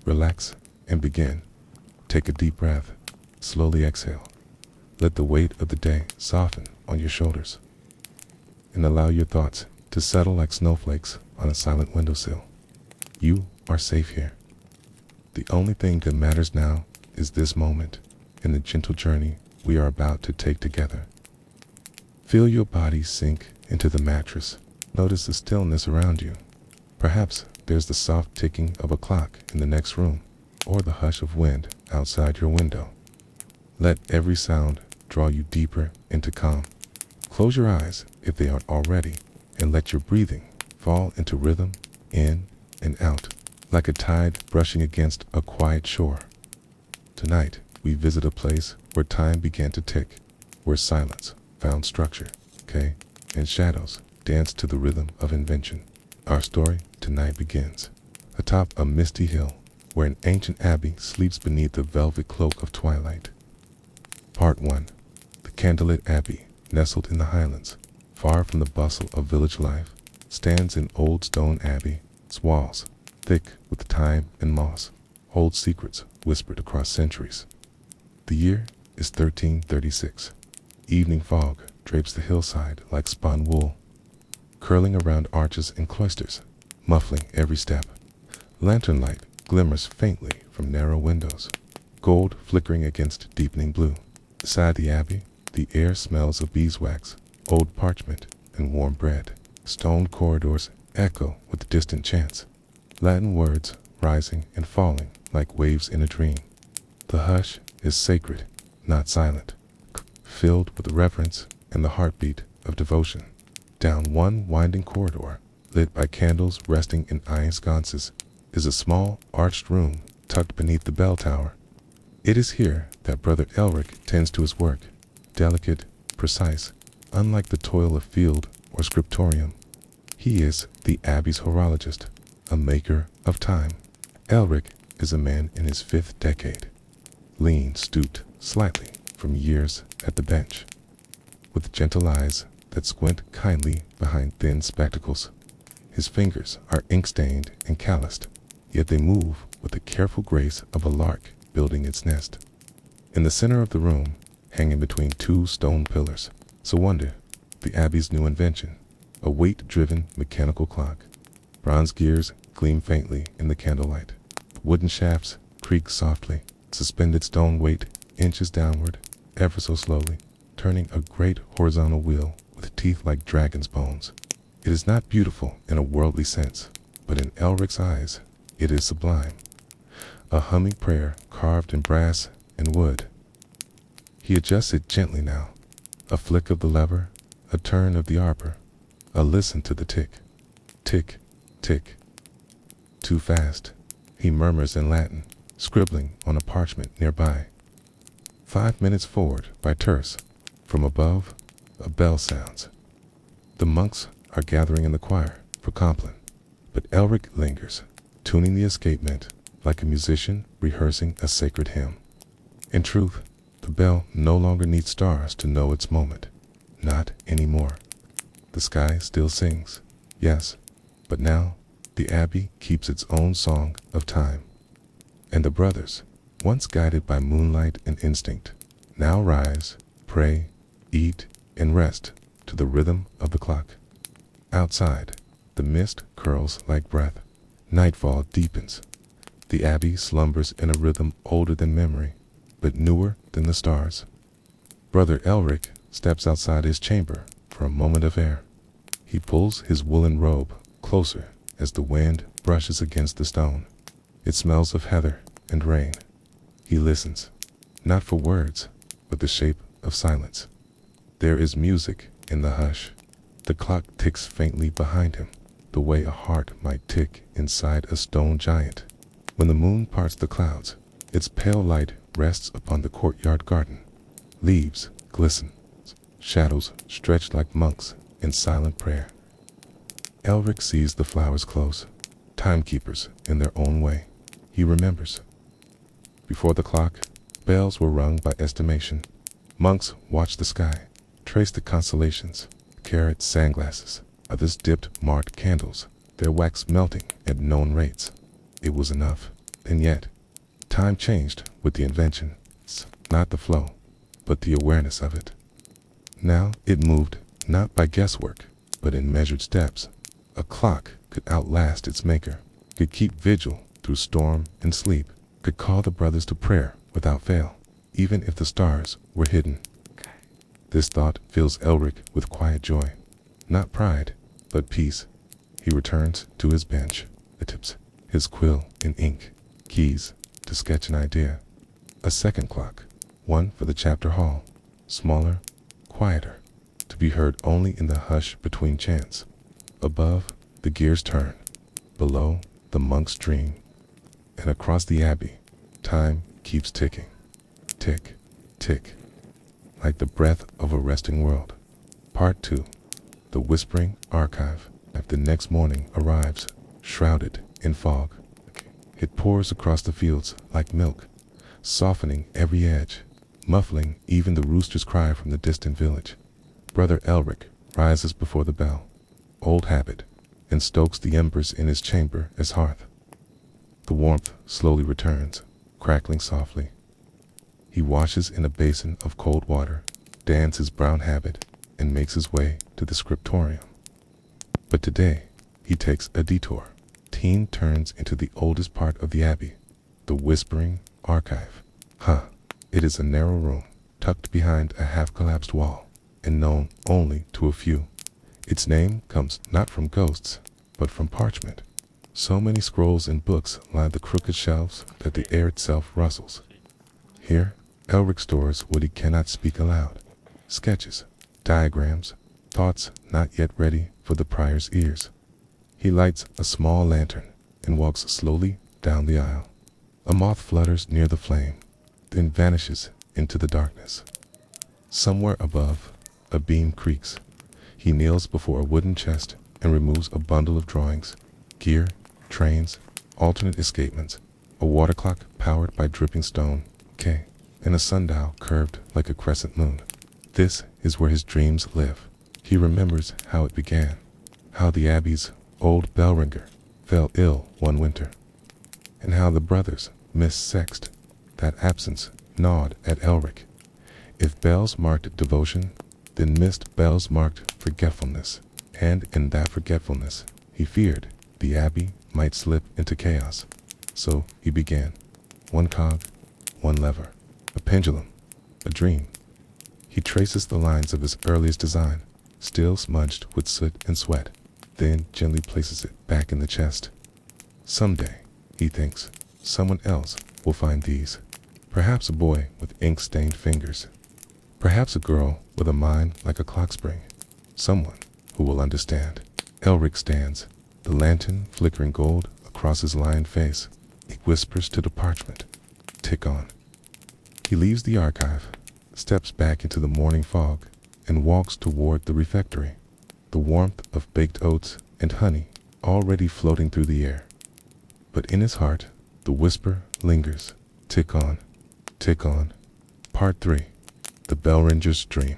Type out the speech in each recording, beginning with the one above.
Relax and begin. Take a deep breath. Slowly exhale. Let the weight of the day soften on your shoulders. And allow your thoughts to settle like snowflakes on a silent windowsill. You are safe here. The only thing that matters now is this moment and the gentle journey we are about to take together. Feel your body sink into the mattress. Notice the stillness around you. Perhaps there's the soft ticking of a clock in the next room, or the hush of wind outside your window. Let every sound draw you deeper into calm. Close your eyes if they aren't already, and let your breathing fall into rhythm, in and out, like a tide brushing against a quiet shore. Tonight, we visit a place where time began to tick, where silence found structure, and shadows danced to the rhythm of invention. Our story tonight begins atop a misty hill, where an ancient abbey sleeps beneath the velvet cloak of twilight. Part 1. The Candlelit Abbey, nestled in the highlands, far from the bustle of village life, stands an old stone abbey. Its walls, thick with time and moss, hold secrets whispered across centuries. The year is 1336. Evening fog drapes the hillside like spun wool, curling around arches and cloisters, muffling every step. Lantern light glimmers faintly from narrow windows, gold flickering against deepening blue. Beside the abbey, the air smells of beeswax, old parchment, and warm bread. Stone corridors echo with distant chants, Latin words rising and falling like waves in a dream. The hush is sacred, not silent, filled with reverence and the heartbeat of devotion. Down one winding corridor, lit by candles resting in iron sconces, is a small arched room tucked beneath the bell tower. It is here that Brother Elric tends to his work, delicate, precise, unlike the toil of field or scriptorium. He is the Abbey's horologist, a maker of time. Elric is a man in his 5th decade, lean, stooped slightly from years at the bench, with gentle eyes that squint kindly behind thin spectacles. His fingers are ink-stained and calloused, yet they move with the careful grace of a lark building its nest. In the center of the room, hanging between 2 stone pillars, is a wonder, the Abbey's new invention, a weight-driven mechanical clock. Bronze gears gleam faintly in the candlelight. Wooden shafts creak softly. Suspended stone weight inches downward, ever so slowly, turning a great horizontal wheel with teeth like dragon's bones. It is not beautiful in a worldly sense, but in Elric's eyes, it is sublime. A humming prayer carved in brass and wood. He adjusts it gently now. A flick of the lever, a turn of the arbor, a listen to the tick, tick, tick. Too fast, he murmurs in Latin, scribbling on a parchment nearby. 5 minutes forward by terce. From above, a bell sounds. The monks are gathering in the choir for Compline, but Elric lingers, tuning the escapement like a musician rehearsing a sacred hymn. In truth, the bell no longer needs stars to know its moment. Not anymore. The sky still sings, yes, but now the Abbey keeps its own song of time. And the brothers, once guided by moonlight and instinct, now rise, pray, eat, and rest to the rhythm of the clock. Outside, the mist curls like breath. Nightfall deepens. The Abbey slumbers in a rhythm older than memory, but newer than the stars. Brother Elric steps outside his chamber for a moment of air. He pulls his woolen robe closer as the wind brushes against the stone. It smells of heather and rain. He listens, not for words, but the shape of silence. There is music in the hush. The clock ticks faintly behind him, the way a heart might tick inside a stone giant. When the moon parts the clouds, its pale light rests upon the courtyard garden. Leaves glisten, shadows stretch like monks in silent prayer. Elric sees the flowers close, timekeepers in their own way. He remembers. Before the clock, bells were rung by estimation. Monks watched the sky, traced the constellations, carried sandglasses. Others dipped marked candles, their wax melting at known rates. It was enough. And yet, time changed with the invention. Not the flow, but the awareness of it. Now it moved not by guesswork, but in measured steps. A clock could outlast its maker, could keep vigil through storm and sleep, could call the brothers to prayer without fail, even if the stars were hidden. This thought fills Elric with quiet joy, not pride, but peace. He returns to his bench, tips his quill in ink, keys to sketch an idea. A second clock, one for the chapter hall, smaller, quieter, to be heard only in the hush between chants. Above, the gears turn. Below, the monks dream. And across the Abbey, time keeps ticking. Tick, tick, like the breath of a resting world. Part 2. The Whispering Archive. The next morning arrives, shrouded in fog. It pours across the fields like milk, softening every edge, muffling even the rooster's cry from the distant village. Brother Elric rises before the bell, old habit, and stokes the embers in his chamber as hearth. The warmth slowly returns, crackling softly. He washes in a basin of cold water, dans his brown habit, and makes his way to the scriptorium. But today, he takes a detour. Teen turns into the oldest part of the Abbey, the Whispering Archive. It is a narrow room, tucked behind a half-collapsed wall, and known only to a few. Its name comes not from ghosts, but from parchment. So many scrolls and books line the crooked shelves that the air itself rustles. Here, Elric stores what he cannot speak aloud. Sketches, diagrams, thoughts not yet ready for the prior's ears. He lights a small lantern and walks slowly down the aisle. A moth flutters near the flame, then vanishes into the darkness. Somewhere above, a beam creaks. He kneels before a wooden chest and removes a bundle of drawings, gear, trains, alternate escapements, a water clock powered by dripping stone, and a sundial curved like a crescent moon. This is where his dreams live. He remembers how it began, how the Abbey's old Bellringer fell ill one winter, and how the brothers missed Sext. That absence gnawed at Elric. If bells marked devotion, then missed bells marked forgetfulness, and in that forgetfulness, he feared the Abbey might slip into chaos. So he began. One cog, one lever, a pendulum, a dream. He traces the lines of his earliest design, still smudged with soot and sweat, then gently places it back in the chest. Someday, he thinks, someone else will find these. Perhaps a boy with ink-stained fingers. Perhaps a girl with a mind like a clock spring. Someone who will understand. Elric stands, the lantern flickering gold across his lined face. He whispers to the parchment. Tick on. He leaves the archive, steps back into the morning fog, and walks toward the refectory. The warmth of baked oats and honey already floating through the air. But in his heart, the whisper lingers. Tick on. Tick on. Part 3. The Bellringer's Dream.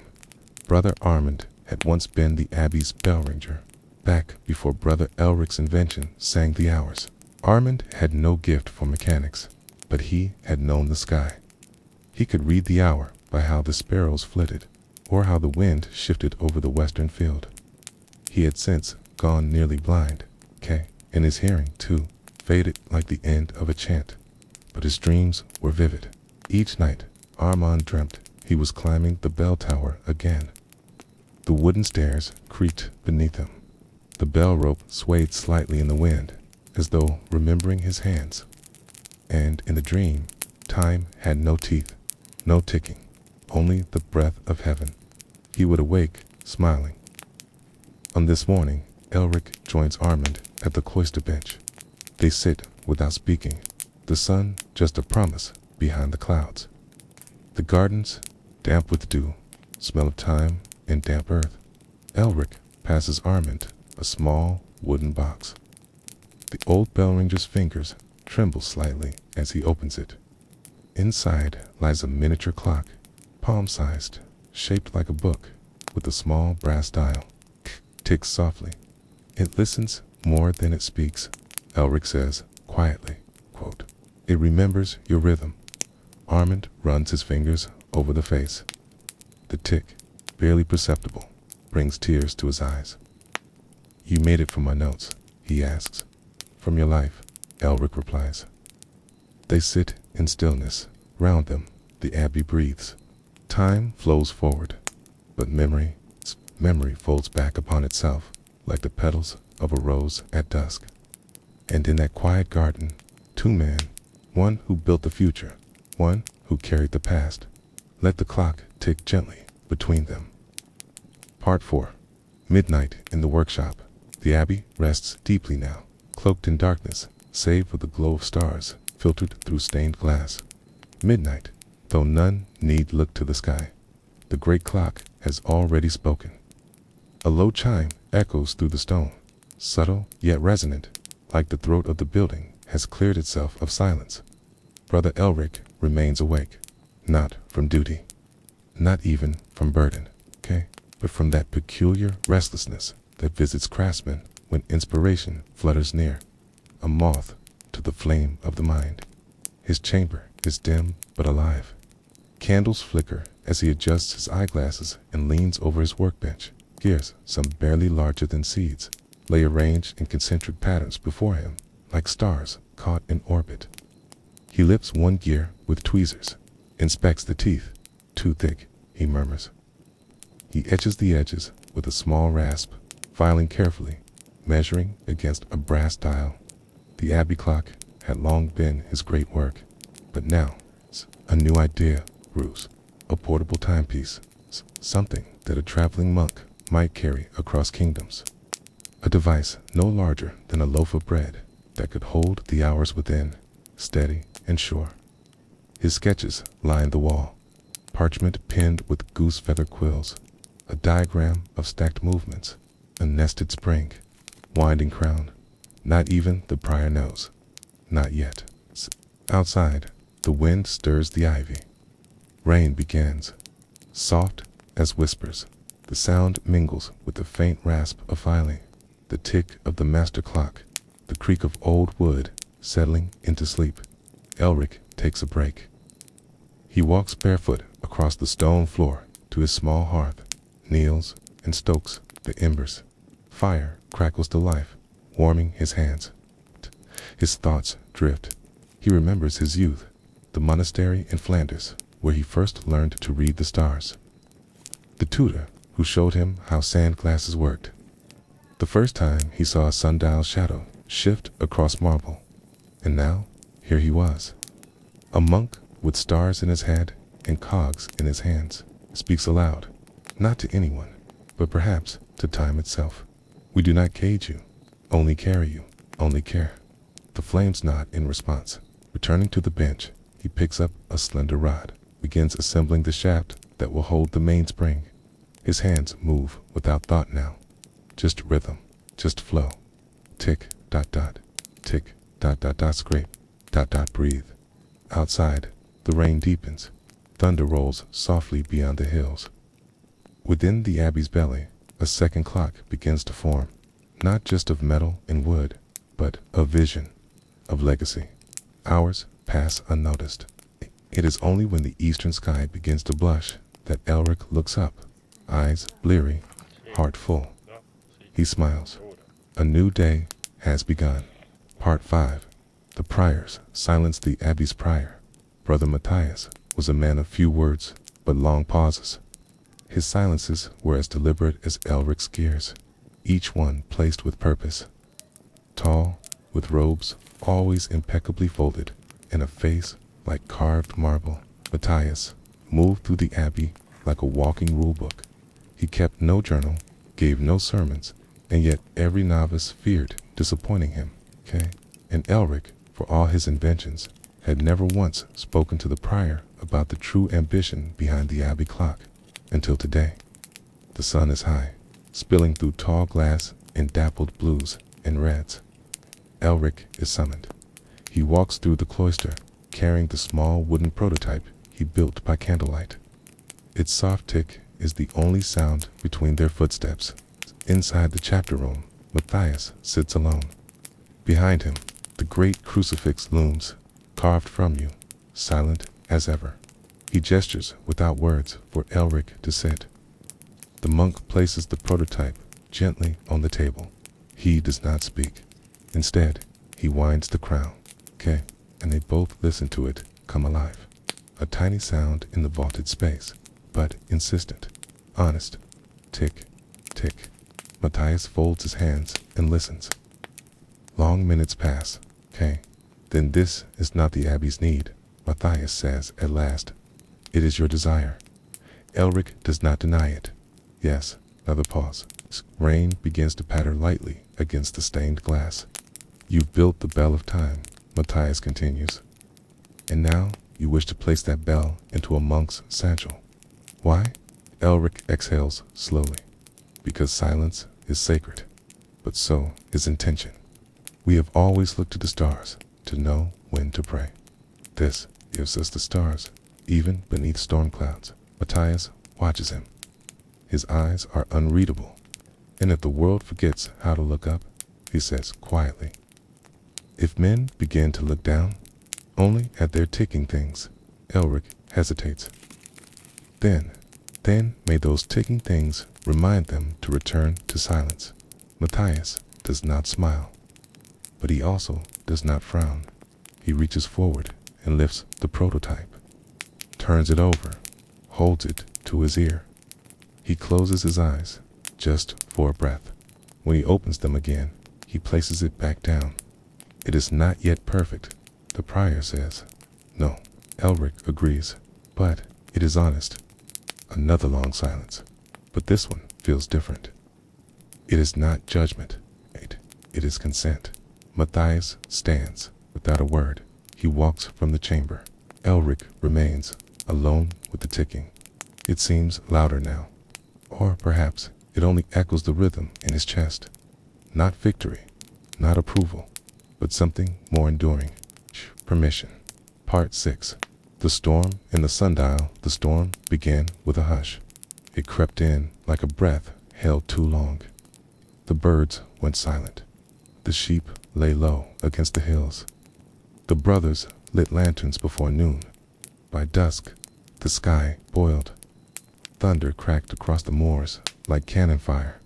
Brother Armand had once been the Abbey's Bellringer, back before Brother Elric's invention sang the hours. Armand had no gift for mechanics, but he had known the sky. He could read the hour by how the sparrows flitted, or how the wind shifted over the western field. He had since gone nearly blind, and his hearing, too, faded like the end of a chant. But his dreams were vivid. Each night, Armand dreamt he was climbing the bell tower again. The wooden stairs creaked beneath him. The bell rope swayed slightly in the wind, as though remembering his hands. And in the dream, time had no teeth, no ticking, only the breath of heaven. He would awake, smiling. On this morning, Elric joins Armand at the cloister bench. They sit without speaking, the sun just a promise behind the clouds. The gardens, damp with dew, smell of thyme and damp earth. Elric passes Armand a small wooden box. The old Bellringer's fingers tremble slightly as he opens it. Inside lies a miniature clock, palm-sized, shaped like a book, with a small brass dial. Ticks softly. It listens more than it speaks. Elric says, quietly, quote, It remembers your rhythm. Armand runs his fingers over the face. The tick, barely perceptible, brings tears to his eyes. You made it from my notes, he asks. From your life, Elric replies. They sit in stillness. Round them, the Abbey breathes. Time flows forward, but memory folds back upon itself like the petals of a rose at dusk. And in that quiet garden, two men, one who built the future, one who carried the past, let the clock tick gently between them. Part 4. Midnight in the workshop. The Abbey rests deeply now, cloaked in darkness, save for the glow of stars filtered through stained glass. Midnight, though none need look to the sky. The great clock has already spoken. A low chime echoes through the stone, subtle yet resonant, like the throat of the building has cleared itself of silence. Brother Elric remains awake, not from duty, not even from burden, but from that peculiar restlessness that visits craftsmen when inspiration flutters near, a moth to the flame of the mind. His chamber is dim but alive. Candles flicker as he adjusts his eyeglasses and leans over his workbench. Gears, some barely larger than seeds, lay arranged in concentric patterns before him, like stars caught in orbit. He lifts one gear with tweezers, inspects the teeth. Too thick, he murmurs. He etches the edges with a small rasp, filing carefully, measuring against a brass dial. The Abbey clock had long been his great work, but now a new idea brews, a portable timepiece, something that a traveling monk might carry across kingdoms. A device no larger than a loaf of bread that could hold the hours within, steady and sure. His sketches lined the wall, parchment pinned with goose feather quills, a diagram of stacked movements, a nested spring, winding crown. Not even the prior knows. Not yet. Outside, the wind stirs the ivy. Rain begins. Soft as whispers, the sound mingles with the faint rasp of filing, the tick of the master clock, the creak of old wood settling into sleep. Elric takes a break. He walks barefoot across the stone floor to his small hearth, kneels and stokes the embers. Fire crackles to life, warming his hands. His thoughts drift. He remembers his youth, the monastery in Flanders, where he first learned to read the stars. The tutor who showed him how sand glasses worked. The first time he saw a sundial shadow shift across marble. And now, here he was. A monk with stars in his head and cogs in his hands, speaks aloud, not to anyone, but perhaps to time itself. We do not cage you, only carry you, only care. The flames nod in response. Returning to the bench, he picks up a slender rod, begins assembling the shaft that will hold the mainspring. His hands move without thought now. Just rhythm, just flow. Tick, dot, dot. Tick, dot, dot, dot, scrape, dot, dot, breathe. Outside, the rain deepens. Thunder rolls softly beyond the hills. Within the Abbey's belly, a second clock begins to form, not just of metal and wood, but of vision, of legacy. Hours pass unnoticed. It is only when the eastern sky begins to blush that Elric looks up, eyes bleary, heart full. He smiles. A new day has begun. Part 5. The priors silenced the Abbey's prior. Brother Matthias was a man of few words, but long pauses. His silences were as deliberate as Elric's gears, each one placed with purpose. Tall, with robes always impeccably folded, and a face like carved marble, Matthias moved through the Abbey like a walking rulebook. He kept no journal, gave no sermons, and yet every novice feared disappointing him, And Elric, for all his inventions, had never once spoken to the prior about the true ambition behind the Abbey clock, until today. The sun is high, spilling through tall glass in dappled blues and reds. Elric is summoned. He walks through the cloister, carrying the small wooden prototype he built by candlelight. Its soft tick is the only sound between their footsteps. Inside the chapter room, Matthias sits alone. Behind him, the great crucifix looms, carved from you, silent as ever. He gestures without words for Elric to sit. The monk places the prototype gently on the table. He does not speak. Instead, he winds the crown. Okay, and they both listen to it come alive. A tiny sound in the vaulted space, but insistent, honest. Tick, tick. Matthias folds his hands and listens. Long minutes pass. Okay, then this is not the Abbey's need, Matthias says at last. It is your desire. Elric does not deny it. Yes, another pause. Rain begins to patter lightly against the stained glass. You've built the bell of time, Matthias continues. And now you wish to place that bell into a monk's satchel. Why? Elric exhales slowly. Because silence is sacred, but so is intention. We have always looked to the stars to know when to pray. This gives us the stars, even beneath storm clouds. Matthias watches him. His eyes are unreadable. And if the world forgets how to look up, he says quietly, if men begin to look down, only at their ticking things, Elric hesitates. Then may those ticking things remind them to return to silence. Matthias does not smile, but he also does not frown. He reaches forward and lifts the prototype, turns it over, holds it to his ear. He closes his eyes, just for a breath. When he opens them again, he places it back down. It is not yet perfect, the prior says. No, Elric agrees, but it is honest. Another long silence, but this one feels different. It is not judgment, it is consent. Matthias stands, without a word. He walks from the chamber. Elric remains, alone with the ticking. It seems louder now, or perhaps it only echoes the rhythm in his chest. Not victory, not approval, but something more enduring. Permission. Part 6. The storm in the sundial. The storm began with a hush. It crept in like a breath held too long. The birds went silent. The sheep lay low against the hills. The brothers lit lanterns before noon. By dusk, the sky boiled. Thunder cracked across the moors like cannon fire.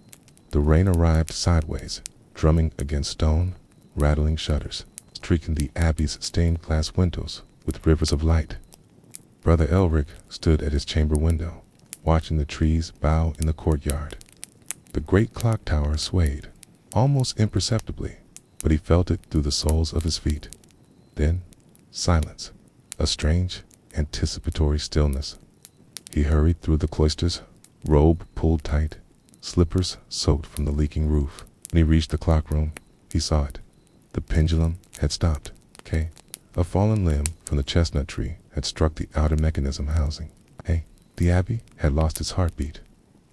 The rain arrived sideways, drumming against stone, rattling shutters, streaking the Abbey's stained glass windows with rivers of light. Brother Elric stood at his chamber window, watching the trees bow in the courtyard. The great clock tower swayed, almost imperceptibly, but he felt it through the soles of his feet. Then, silence, a strange, anticipatory stillness. He hurried through the cloisters, robe pulled tight, slippers soaked from the leaking roof. When he reached the clock room, he saw it. The pendulum had stopped. A fallen limb from the chestnut tree had struck the outer mechanism housing. The Abbey had lost its heartbeat.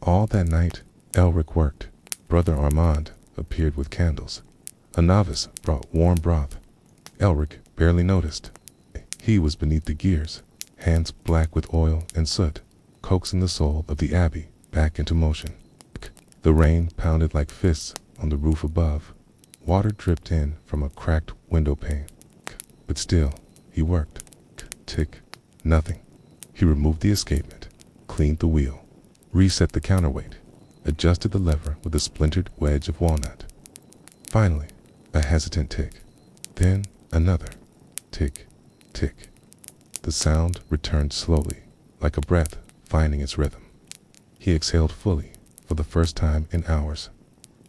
All that night, Elric worked. Brother Armand appeared with candles. A novice brought warm broth. Elric barely noticed. He was beneath the gears, hands black with oil and soot, coaxing the soul of the Abbey back into motion. The rain pounded like fists on the roof above. Water dripped in from a cracked window pane. But still, he worked. Tick, nothing. He removed the escapement, cleaned the wheel, reset the counterweight, adjusted the lever with a splintered wedge of walnut. Finally, a hesitant tick. Then another. Tick, tick. The sound returned slowly, like a breath finding its rhythm. He exhaled fully, for the first time in hours.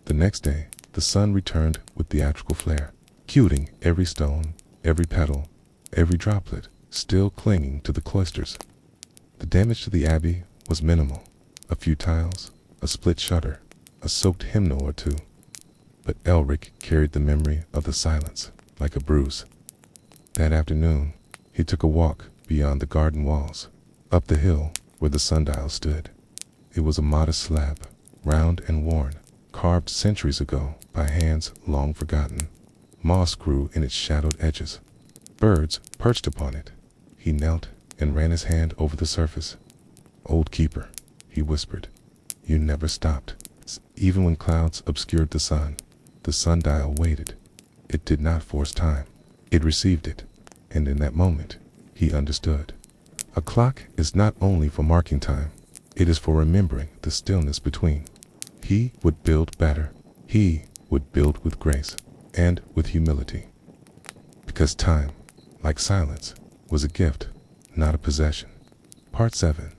The next day, the sun returned with theatrical flair, cuting every stone, every petal, every droplet, still clinging to the cloisters. The damage to the Abbey was minimal. A few tiles, a split shutter, a soaked hymnal or two. But Elric carried the memory of the silence like a bruise. That afternoon, he took a walk beyond the garden walls, up the hill where the sundial stood. It was a modest slab, round and worn, carved centuries ago by hands long forgotten. Moss grew in its shadowed edges. Birds perched upon it. He knelt and ran his hand over the surface. "Old keeper," he whispered, "you never stopped." Even when clouds obscured the sundial waited. It did not force time. It received it. And in that moment, he understood. A clock is not only for marking time, it is for remembering the stillness between. He would build better. He would build with grace and with humility. Because time, like silence, was a gift, not a possession. Part 7.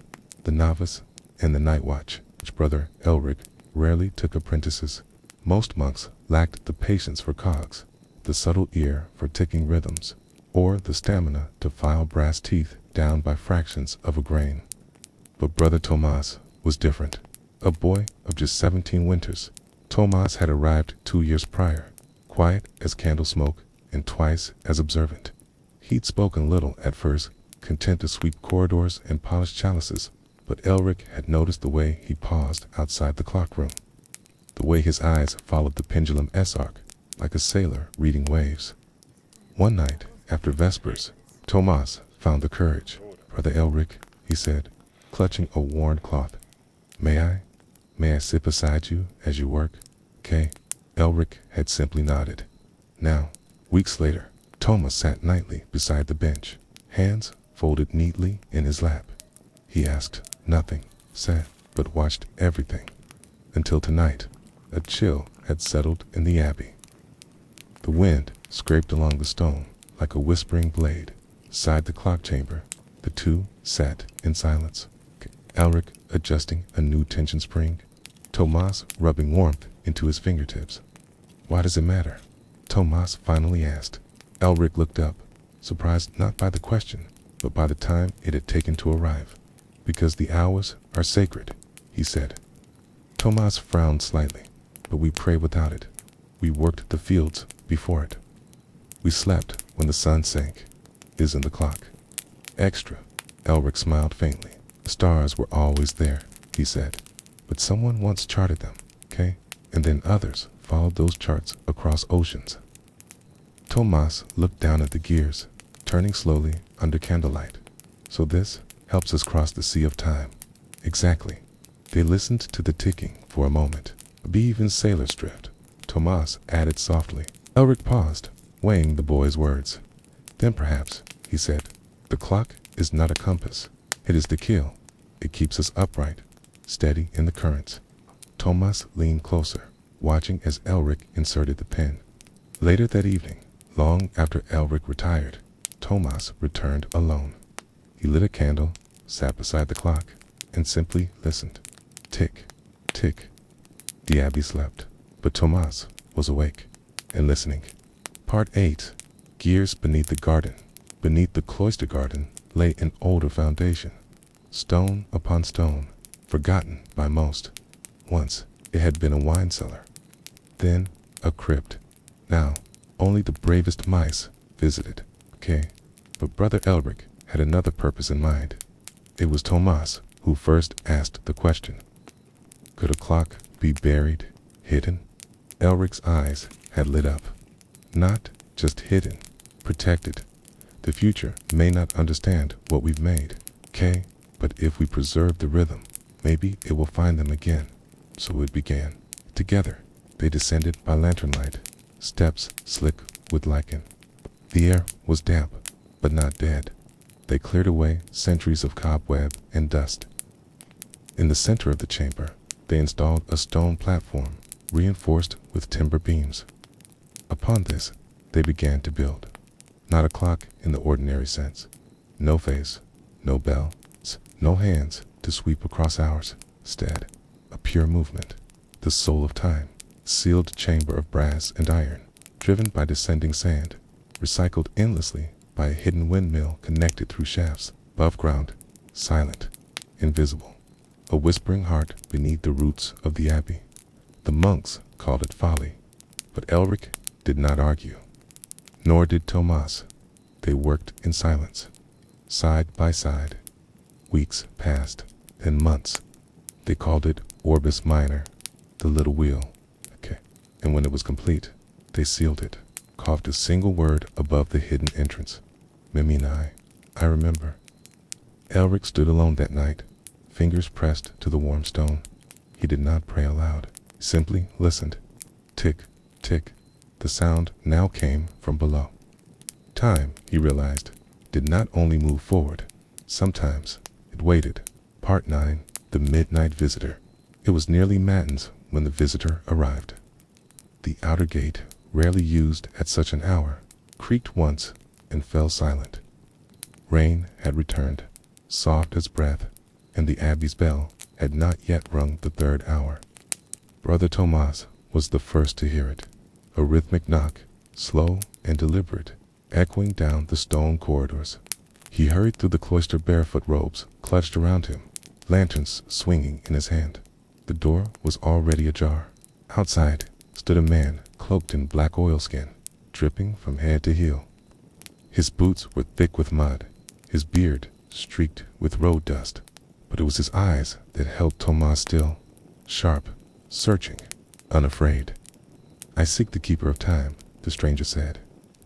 The Novice and the Night Watch, which Brother Elric rarely took apprentices. Most monks lacked the patience for cogs, the subtle ear for ticking rhythms, or the stamina to file brass teeth down by fractions of a grain. But Brother Tomas was different. A boy of just 17 winters, Tomas had arrived 2 years prior, quiet as candle smoke and twice as observant. He'd spoken little at first, content to sweep corridors and polish chalices, but Elric had noticed the way he paused outside the clock room, the way his eyes followed the pendulum S-arc, like a sailor reading waves. One night, after Vespers, Tomas found the courage. "Brother Elric," he said, clutching a worn cloth. May I sit beside you as you work?" "Okay." Elric had simply nodded. Now, weeks later, Tomas sat nightly beside the bench, hands folded neatly in his lap. He asked nothing, said, but watched everything. Until tonight, a chill had settled in the Abbey. The wind scraped along the stone like a whispering blade. Inside the clock chamber, the two sat in silence. Elric adjusting a new tension spring, Tomas rubbing warmth into his fingertips. "Why does it matter?" Tomas finally asked. Elric looked up, surprised not by the question, but by the time it had taken to arrive. "Because the hours are sacred," he said. Tomas frowned slightly. "But we pray without it. We worked the fields before it. We slept when the sun sank. Is in the clock." "Extra." Elric smiled faintly. "The stars were always there," he said. "But someone once charted them, okay? And then others followed those charts across oceans." Tomas looked down at the gears, turning slowly under candlelight. "So this helps us cross the sea of time." "Exactly." They listened to the ticking for a moment. "Be even sailors drift," Tomas added softly. Elric paused, weighing the boy's words. "Then perhaps," he said, "the clock is not a compass. It is the keel. It keeps us upright, steady in the currents." Tomas leaned closer, watching as Elric inserted the pen. Later that evening, long after Elric retired, Tomas returned alone. He lit a candle, sat beside the clock, and simply listened. Tick, tick. The Abbey slept, but Tomas was awake and listening. Part 8. Gears beneath the garden. Beneath the cloister garden lay an older foundation, stone upon stone, forgotten by most. Once it had been a wine cellar, then a crypt. Now only the bravest mice visited. Okay, but Brother Elric had another purpose in mind. It was Tomas who first asked the question. Could a clock be buried, hidden? Elric's eyes had lit up. Not just hidden, protected. The future may not understand what we've made, okay? But if we preserve the rhythm, maybe it will find them again. So it began. Together, they descended by lantern light, steps slick with lichen. The air was damp, but not dead. They cleared away centuries of cobweb and dust. In the center of the chamber, they installed a stone platform, reinforced with timber beams. Upon this, they began to build. Not a clock in the ordinary sense. No face, no bell, no hands to sweep across hours. Instead, a pure movement, the soul of time, sealed chamber of brass and iron, driven by descending sand, recycled endlessly by a hidden windmill connected through shafts, above ground, silent, invisible. A whispering heart beneath the roots of the Abbey. The monks called it folly, but Elric did not argue. Nor did Tomas. They worked in silence, side by side. Weeks passed, then months. They called it Orbis Minor, the little wheel. Okay. And when it was complete, they sealed it, carved a single word above the hidden entrance. Meminai. I remember. Elric stood alone that night, fingers pressed to the warm stone. He did not pray aloud, simply listened. Tick, tick. The sound now came from below. Time, he realized, did not only move forward. Sometimes it waited. Part 9. The Midnight Visitor. It was nearly matins when the visitor arrived. The outer gate, rarely used at such an hour, creaked once and fell silent. Rain had returned, soft as breath, and the Abbey's bell had not yet rung the 3rd hour. Brother Tomas was the first to hear it, a rhythmic knock, slow and deliberate, echoing down the stone corridors. He hurried through the cloister, barefoot, robes clutched around him, lanterns swinging in his hand. The door was already ajar. Outside stood a man cloaked in black oilskin, dripping from head to heel. His boots were thick with mud, his beard streaked with road dust, but it was his eyes that held Tomas still, sharp, searching, unafraid. "I seek the Keeper of Time," the stranger said.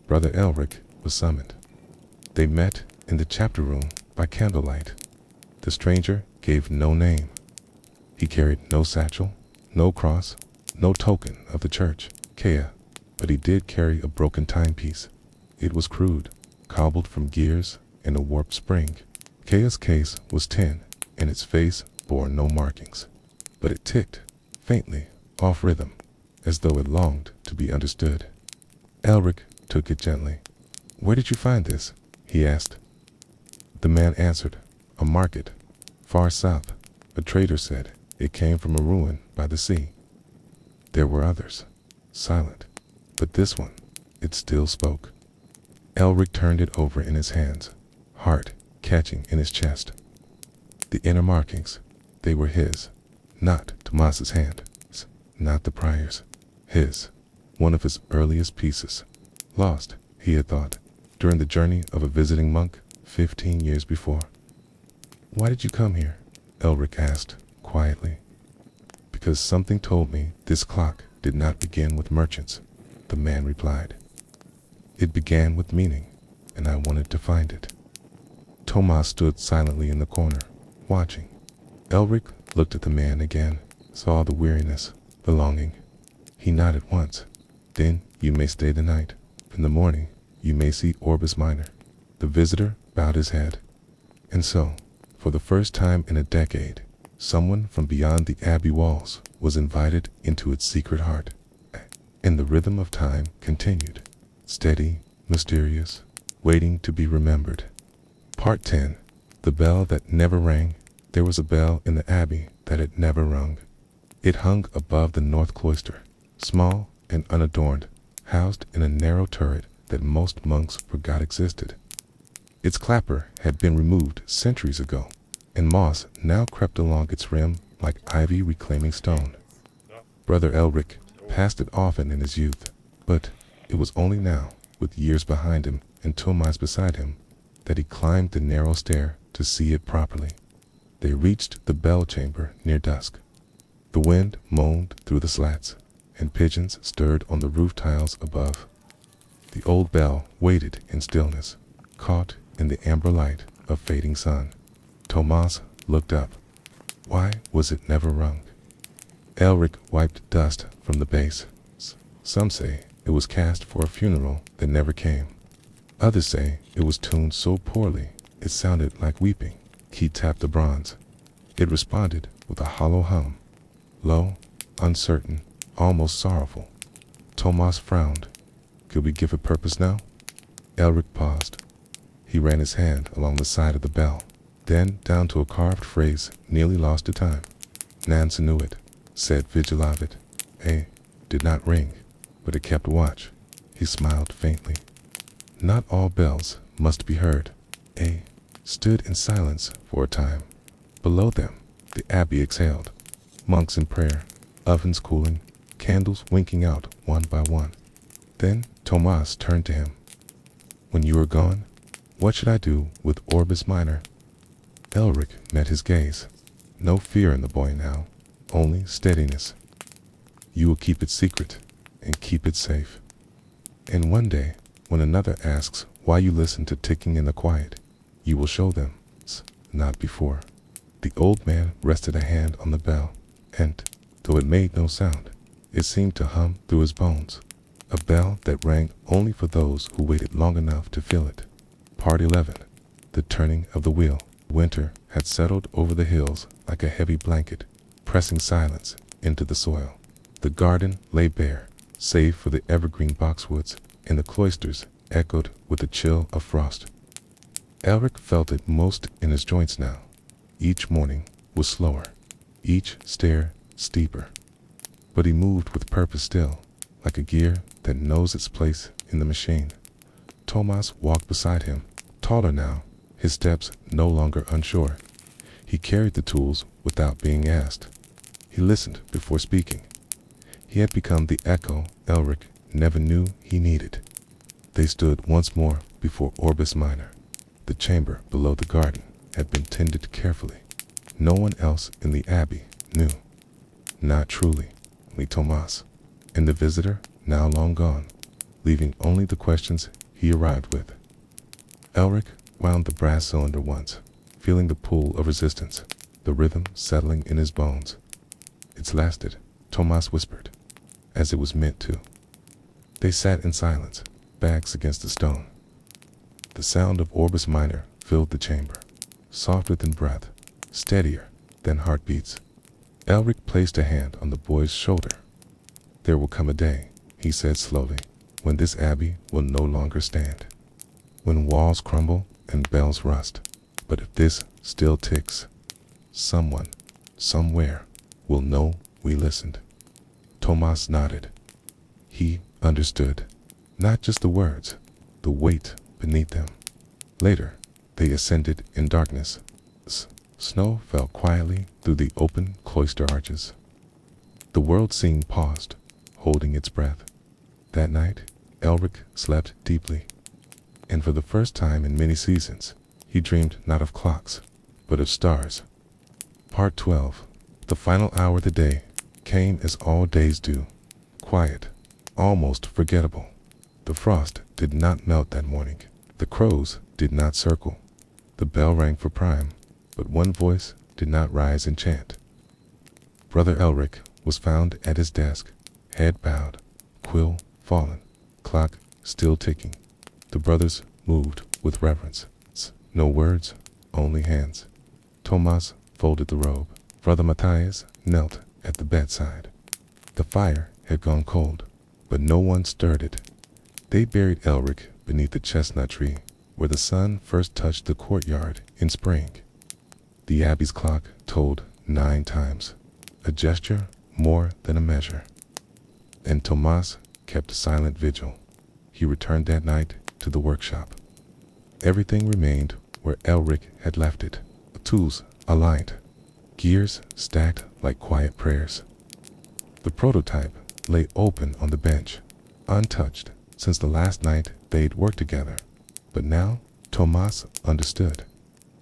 Brother Elric was summoned. They met in the chapter room by candlelight. The stranger gave no name. He carried no satchel, no cross, no token of the church, Kea, but he did carry a broken timepiece. It was crude, cobbled from gears and a warped spring. Kea's case was tin, and its face bore no markings, but it ticked, faintly, off rhythm, as though it longed to be understood. Elric took it gently. "Where did you find this?" he asked. The man answered, "A market, far south." A trader said it came from a ruin by the sea. There were others, silent, but this one, it still spoke. Elric turned it over in his hands, heart catching in his chest. The inner markings, they were his, not Tomas's hand, not the prior's, his, one of his earliest pieces. Lost, he had thought, during the journey of a visiting monk 15 years before. "Why did you come here?" Elric asked, quietly. "Because something told me this clock did not begin with merchants," the man replied. "It began with meaning, and I wanted to find it." Tomas stood silently in the corner, watching. Elric looked at the man again, saw the weariness, the longing. He nodded once. "Then you may stay the night. In the morning, you may see Orbis Minor." The visitor bowed his head. And so, for the first time in a decade, someone from beyond the Abbey walls was invited into its secret heart. And the rhythm of time continued, steady, mysterious, waiting to be remembered. Part 10. The bell that never rang. There was a bell in the Abbey that had never rung. It hung above the north cloister, small and unadorned, housed in a narrow turret that most monks forgot existed. Its clapper had been removed centuries ago, and moss now crept along its rim like ivy reclaiming stone. Brother Elric passed it often in his youth, but it was only now, with years behind him and Tomas beside him, that he climbed the narrow stair to see it properly. They reached the bell chamber near dusk. The wind moaned through the slats, and pigeons stirred on the roof tiles above. The old bell waited in stillness, caught in the amber light of fading sun. Tomas looked up. Why was it never rung? Elric wiped dust from the base. Some say it was cast for a funeral that never came. Others say it was tuned so poorly it sounded like weeping. He tapped the bronze. It responded with a hollow hum, low, uncertain, almost sorrowful. Tomas frowned. Could we give it purpose now? Elric paused. He ran his hand along the side of the bell, then down to a carved phrase nearly lost to time. Nansanuit, said Vigilavit. Did not ring, but it kept watch. He smiled faintly. Not all bells must be heard. Stood in silence for a time. Below them, the Abbey exhaled. Monks in prayer, ovens cooling, candles winking out one by one. Then Tomas turned to him. When you are gone, what should I do with Orbis Minor? Elric met his gaze. No fear in the boy now, only steadiness. You will keep it secret and keep it safe. And one day, when another asks why you listen to ticking in the quiet, you will show them, not before. The old man rested a hand on the bell, and, though it made no sound, it seemed to hum through his bones, a bell that rang only for those who waited long enough to feel it. Part 11. The turning of the wheel. Winter had settled over the hills like a heavy blanket, pressing silence into the soil. The garden lay bare, save for the evergreen boxwoods, and the cloisters echoed with the chill of frost. Elric felt it most in his joints now. Each morning was slower, each stair steeper. But he moved with purpose still, like a gear that knows its place in the machine. Tomas walked beside him, taller now, his steps no longer unsure. He carried the tools without being asked. He listened before speaking. He had become the echo Elric never knew he needed. They stood once more before Orbis Minor. The chamber below the garden had been tended carefully. No one else in the Abbey knew. Not truly, only Tomas, and the visitor now long gone, leaving only the questions he arrived with. Elric wound the brass cylinder once, feeling the pull of resistance, the rhythm settling in his bones. "It's lasted," Tomas whispered, as it was meant to. They sat in silence, backs against the stone. The sound of Orbis Minor filled the chamber, softer than breath, steadier than heartbeats. Elric placed a hand on the boy's shoulder. "There will come a day," he said slowly, "when this abbey will no longer stand. When walls crumble and bells rust. But if this still ticks, someone, somewhere, will know we listened." Tomas nodded. He understood, not just the words, the weight beneath them. Later, they ascended in darkness. Snow fell quietly through the open cloister arches. The world seemed paused, holding its breath. That night, Elric slept deeply. And for the first time in many seasons, he dreamed not of clocks, but of stars. Part 12. The final hour of the day came as all days do, quiet, almost forgettable. The frost did not melt that morning. The crows did not circle. The bell rang for prime, but one voice did not rise and chant. Brother Elric was found at his desk, head bowed, quill fallen, clock still ticking. The brothers moved with reverence. No words, only hands. Tomas folded the robe. Brother Matthias knelt at the bedside. The fire had gone cold, but no one stirred it. They buried Elric beneath the chestnut tree, where the sun first touched the courtyard in spring. The Abbey's clock tolled 9 times, a gesture more than a measure. And Tomas kept a silent vigil. He returned that night to the workshop. Everything remained where Elric had left it, the tools aligned, gears stacked like quiet prayers. The prototype lay open on the bench, untouched since the last night they'd worked together. But now Tomas understood.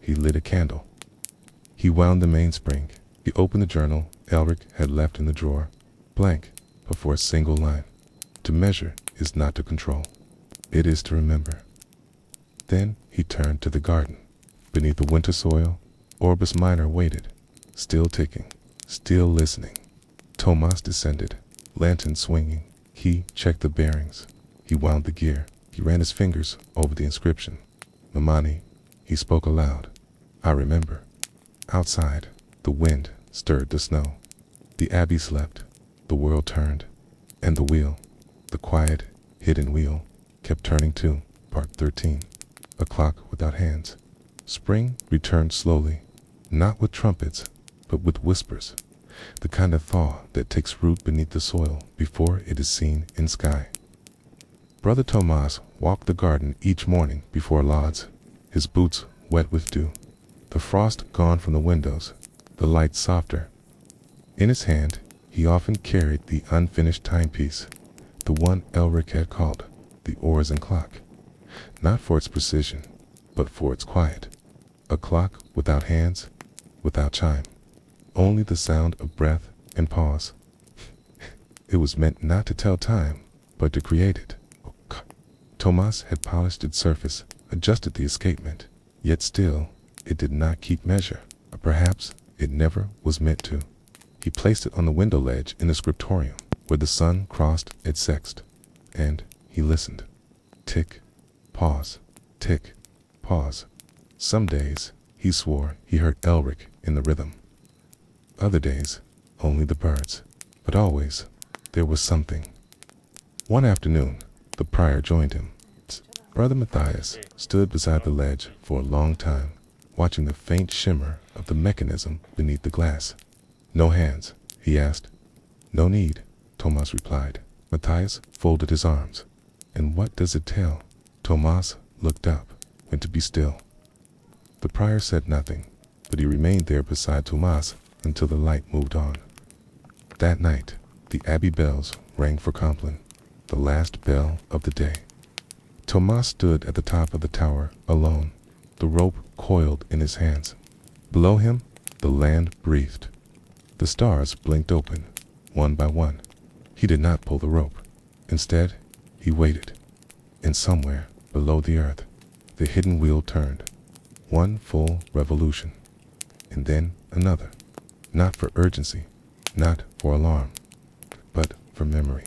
He lit a candle. He wound the mainspring. He opened the journal Elric had left in the drawer, blank before a single line. To measure is not to control. It is to remember. Then he turned to the garden. Beneath the winter soil, Orbis Minor waited, still ticking, still listening. Tomas descended, lantern swinging. He checked the bearings. He wound the gear. He ran his fingers over the inscription. "Mamani," he spoke aloud. "I remember." Outside, the wind stirred the snow. The Abbey slept. The world turned. And the wheel, the quiet, hidden wheel, kept turning too. Part 13. A clock without hands. Spring returned slowly, not with trumpets, but with whispers, the kind of thaw that takes root beneath the soil before it is seen in sky. Brother Tomas walked the garden each morning before lauds, his boots wet with dew, the frost gone from the windows, the light softer. In his hand, he often carried the unfinished timepiece, the one Elric had called the Oars and Clock, not for its precision, but for its quiet. A clock without hands, without chime, only the sound of breath and pause. It was meant not to tell time, but to create it. Tomas had polished its surface, adjusted the escapement, yet still it did not keep measure, or perhaps it never was meant to. He placed it on the window ledge in the scriptorium, where the sun crossed its sext. and he listened. Tick, pause, tick, pause. Some days, he swore he heard Elric in the rhythm. Other days, only the birds. But always, there was something. One afternoon, the prior joined him. Brother Matthias stood beside the ledge for a long time, watching the faint shimmer of the mechanism beneath the glass. "No hands?" he asked. "No need," Tomas replied. Matthias folded his arms. "And what does it tell?" Tomas looked up, went to be still. The prior said nothing, but he remained there beside Tomas until the light moved on. That night, the Abbey bells rang for Compline, the last bell of the day. Tomas stood at the top of the tower alone, the rope coiled in his hands. Below him, the land breathed. The stars blinked open, one by one. He did not pull the rope. Instead, he waited. And somewhere below the earth, the hidden wheel turned. One full revolution, and then another. Not for urgency, not for alarm, but for memory.